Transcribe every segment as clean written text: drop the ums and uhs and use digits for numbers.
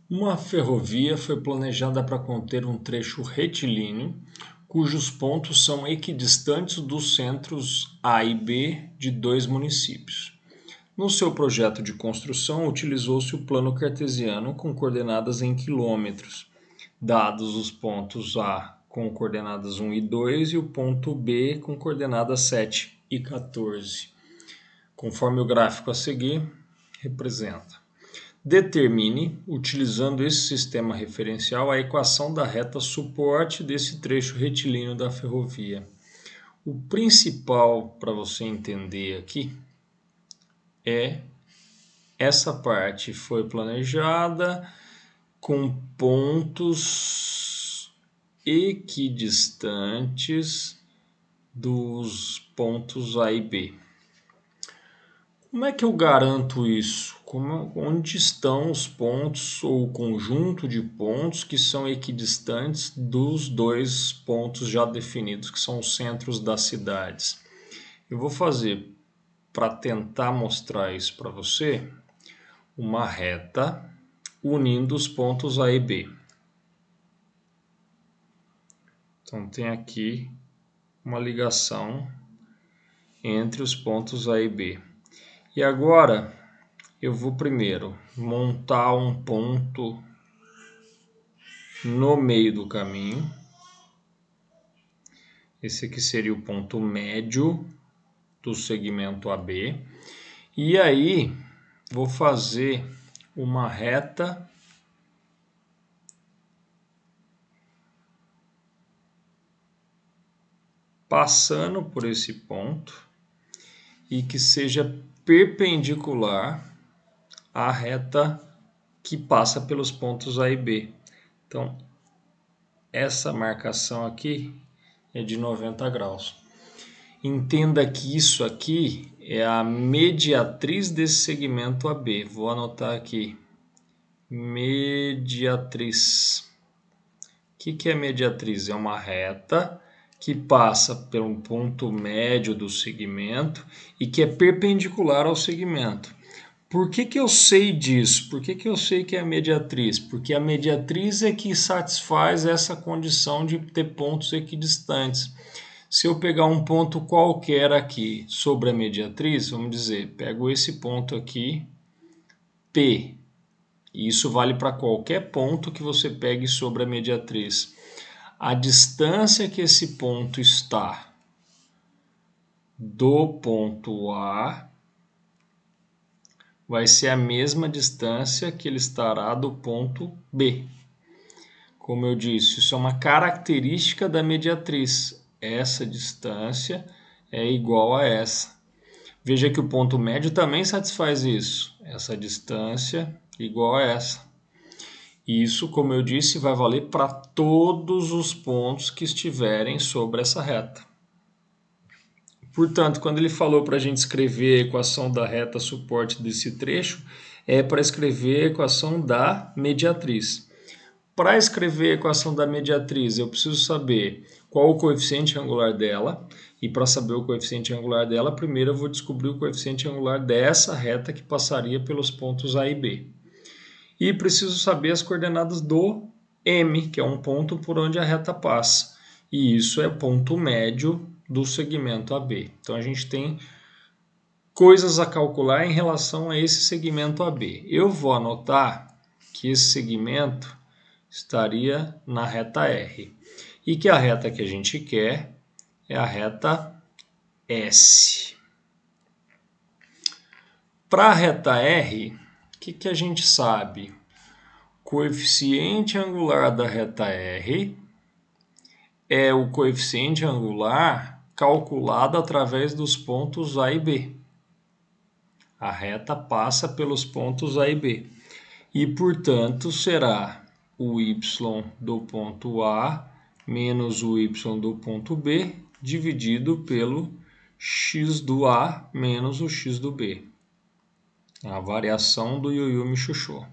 Uma ferrovia foi planejada para conter um trecho retilíneo, cujos pontos são equidistantes dos centros A e B de dois municípios. No seu projeto de construção, utilizou-se o plano cartesiano com coordenadas em quilômetros, dados os pontos A com coordenadas 1 e 2 e o ponto B com coordenadas 7 e 14, conforme o gráfico a seguir representa. Determine, utilizando esse sistema referencial, a equação da reta suporte desse trecho retilíneo da ferrovia. O principal para você entender aqui é essa parte foi planejada com pontos equidistantes dos pontos A e B. Como é que eu garanto isso? Onde estão os pontos ou o conjunto de pontos que são equidistantes dos dois pontos já definidos, que são os centros das cidades? Eu vou fazer, para tentar mostrar isso para você, uma reta unindo os pontos A e B. Então tem aqui uma ligação entre os pontos A e B. E agora eu vou primeiro montar um ponto no meio do caminho. Esse aqui seria o ponto médio do segmento AB. E aí vou fazer uma reta passando por esse ponto e que seja perpendicular à reta que passa pelos pontos A e B. Então, essa marcação aqui é de 90 graus. Entenda que isso aqui é a mediatriz desse segmento AB. Vou anotar aqui. Mediatriz. O que é mediatriz? É uma reta que passa pelo ponto médio do segmento e que é perpendicular ao segmento. Por que eu sei disso? Por que eu sei que é a mediatriz? Porque a mediatriz é que satisfaz essa condição de ter pontos equidistantes. Se eu pegar um ponto qualquer aqui sobre a mediatriz, vamos dizer, pego esse ponto aqui, P, e isso vale para qualquer ponto que você pegue sobre a mediatriz. A distância que esse ponto está do ponto A vai ser a mesma distância que ele estará do ponto B. Como eu disse, isso é uma característica da mediatriz. Essa distância é igual a essa. Veja que o ponto médio também satisfaz isso. Essa distância igual a essa. E isso, como eu disse, vai valer para todos os pontos que estiverem sobre essa reta. Portanto, quando ele falou para a gente escrever a equação da reta suporte desse trecho, é para escrever a equação da mediatriz. Para escrever a equação da mediatriz, eu preciso saber qual o coeficiente angular dela. E para saber o coeficiente angular dela, primeiro eu vou descobrir o coeficiente angular dessa reta que passaria pelos pontos A e B. E preciso saber as coordenadas do M, que é um ponto por onde a reta passa. E isso é o ponto médio do segmento AB. Então a gente tem coisas a calcular em relação a esse segmento AB. Eu vou anotar que esse segmento estaria na reta R. E que a reta que a gente quer é a reta S. Para a reta R, o que a gente sabe? Coeficiente angular da reta R é o coeficiente angular calculado através dos pontos A e B. A reta passa pelos pontos A e B. E, portanto, será o y do ponto A menos o y do ponto B dividido pelo x do A menos o x do B. A variação do Yu Yu Michuchô.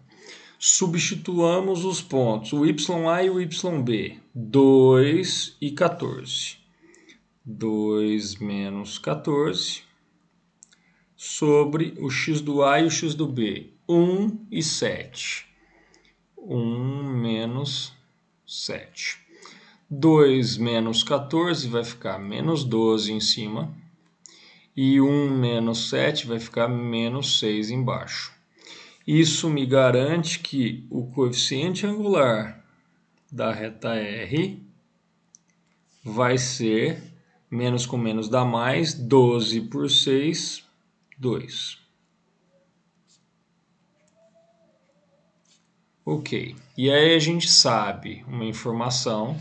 Substituamos os pontos, o YA e o YB, 2 e 14. 2 menos 14 sobre o x do A e o x do B, 1 e 7. 1 menos 7. 2 menos 14 vai ficar menos 12 em cima. E 1 menos 7 vai ficar menos 6 embaixo. Isso me garante que o coeficiente angular da reta R vai ser, menos com menos dá mais, 12 por 6, 2. Ok, e aí a gente sabe uma informação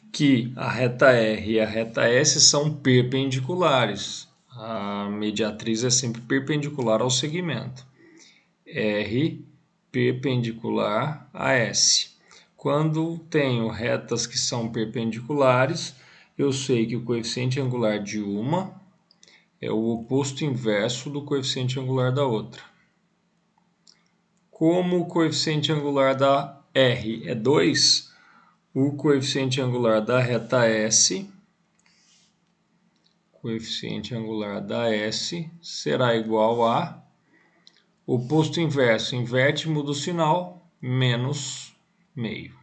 que a reta R e a reta S são perpendiculares. A mediatriz é sempre perpendicular ao segmento. R perpendicular a S. Quando tenho retas que são perpendiculares, eu sei que o coeficiente angular de uma é o oposto inverso do coeficiente angular da outra. Como o coeficiente angular da R é 2, o coeficiente angular da reta S, será igual a oposto inverso, inverte, muda o sinal, menos meio.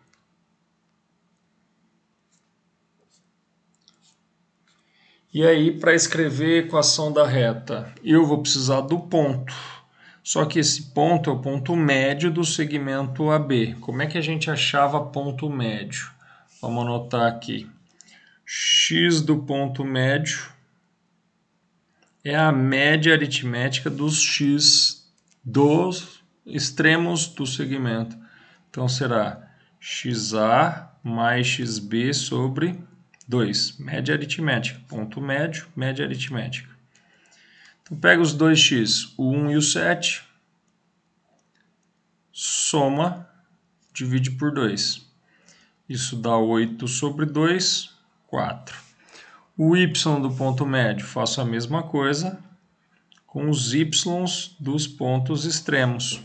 E aí, para escrever a equação da reta, eu vou precisar do ponto. Só que esse ponto é o ponto médio do segmento AB. Como é que a gente achava ponto médio? Vamos anotar aqui. X do ponto médio é a média aritmética dos x dos extremos do segmento. Então, será XA mais XB sobre 2. Média aritmética. Ponto médio, média aritmética. Então, pega os 2x, o 1 e o 7, soma, divide por 2. Isso dá 8 sobre 2, 4. O y do ponto médio, faço a mesma coisa com os y dos pontos extremos.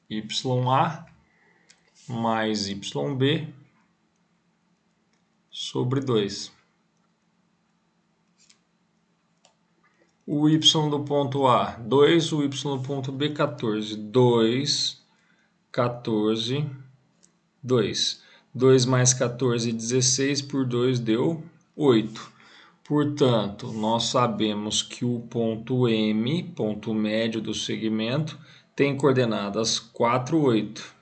YA mais YB sobre 2. O y do ponto A, 2, o y do ponto B, 14. 2, 14, 2. 2 mais 14, 16, por 2 deu 8. Portanto, nós sabemos que o ponto M, ponto médio do segmento, tem coordenadas 4, 8.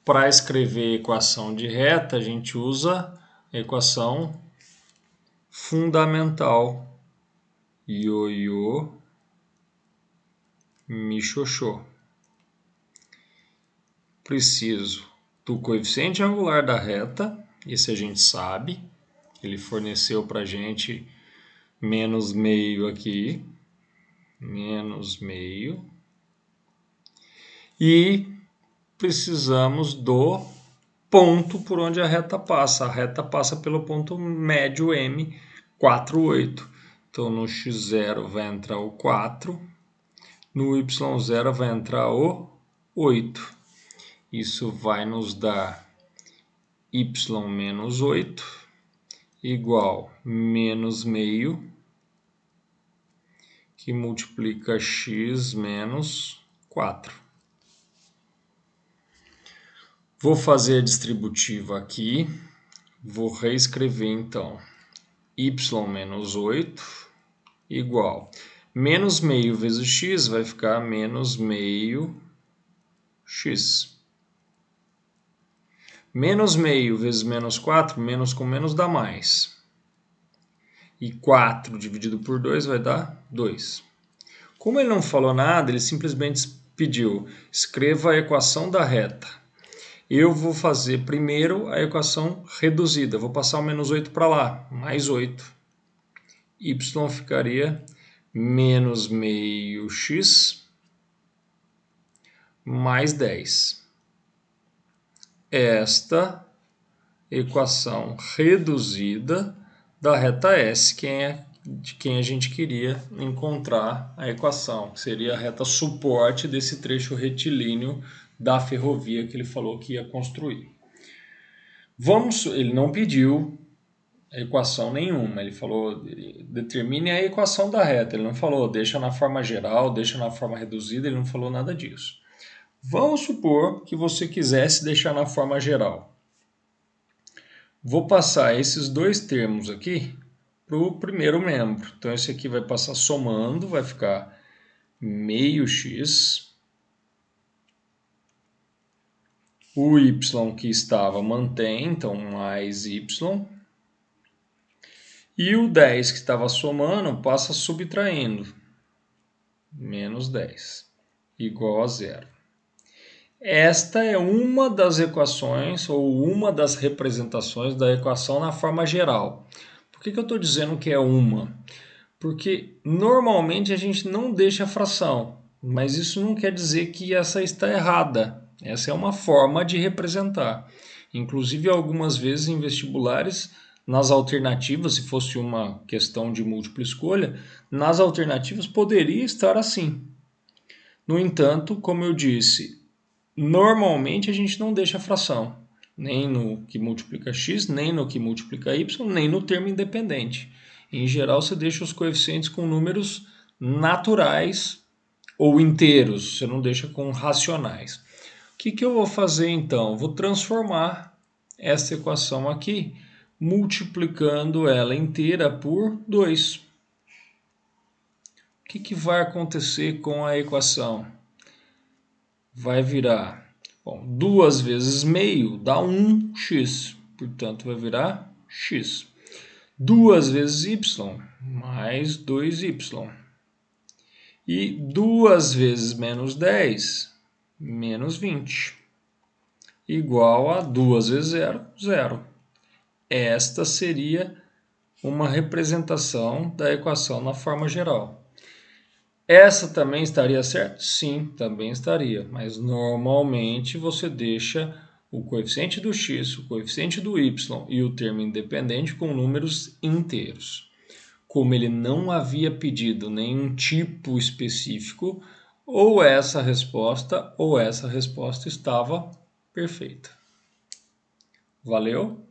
Para escrever a equação de reta, a gente usa a equação fundamental. Ioiô, michoxô. Preciso do coeficiente angular da reta, esse a gente sabe. Ele forneceu para a gente menos meio aqui. Menos meio. E precisamos do ponto por onde a reta passa. A reta passa pelo ponto médio M, 4, 8. Então, no x0 vai entrar o 4, no y0 vai entrar o 8. Isso vai nos dar y menos 8 igual menos meio, que multiplica x menos 4. Vou fazer a distributiva aqui, vou reescrever então y menos 8 igual menos meio vezes x vai ficar menos meio x. Menos meio vezes menos 4, menos com menos dá mais. E 4 dividido por 2 vai dar 2. Como ele não falou nada, ele simplesmente pediu, escreva a equação da reta. Eu vou fazer primeiro a equação reduzida. Vou passar o menos 8 para lá, mais 8. Y ficaria menos meio x mais 10. Esta equação reduzida da reta S, de quem a gente queria encontrar a equação, que seria a reta suporte desse trecho retilíneo da ferrovia que ele falou que ia construir. Ele não pediu equação nenhuma. Ele falou, determine a equação da reta. Ele não falou, deixa na forma geral, deixa na forma reduzida, ele não falou nada disso. Vamos supor que você quisesse deixar na forma geral. Vou passar esses dois termos aqui para o primeiro membro. Então, esse aqui vai passar somando, vai ficar meio x. O y que estava mantém, então mais y. E o 10 que estava somando passa subtraindo. Menos 10, igual a zero. Esta é uma das equações ou uma das representações da equação na forma geral. Por que eu estou dizendo que é uma? Porque normalmente a gente não deixa a fração, mas isso não quer dizer que essa está errada. Essa é uma forma de representar. Inclusive, algumas vezes em vestibulares, nas alternativas, se fosse uma questão de múltipla escolha, nas alternativas poderia estar assim. No entanto, como eu disse, normalmente a gente não deixa a fração, nem no que multiplica x, nem no que multiplica y, nem no termo independente. Em geral, você deixa os coeficientes com números naturais ou inteiros, você não deixa com racionais. O que eu vou fazer então? Vou transformar essa equação aqui, multiplicando ela inteira por 2. O que vai acontecer com a equação? Vai virar, bom, 2 vezes meio dá 1x, portanto vai virar x. 2 vezes y, mais 2y. E 2 vezes menos 10, menos 20. Igual a 2 vezes 0, 0. Esta seria uma representação da equação na forma geral. Essa também estaria certa? Sim, também estaria, mas normalmente você deixa o coeficiente do x, o coeficiente do y e o termo independente com números inteiros. Como ele não havia pedido nenhum tipo específico, ou essa resposta estava perfeita. Valeu?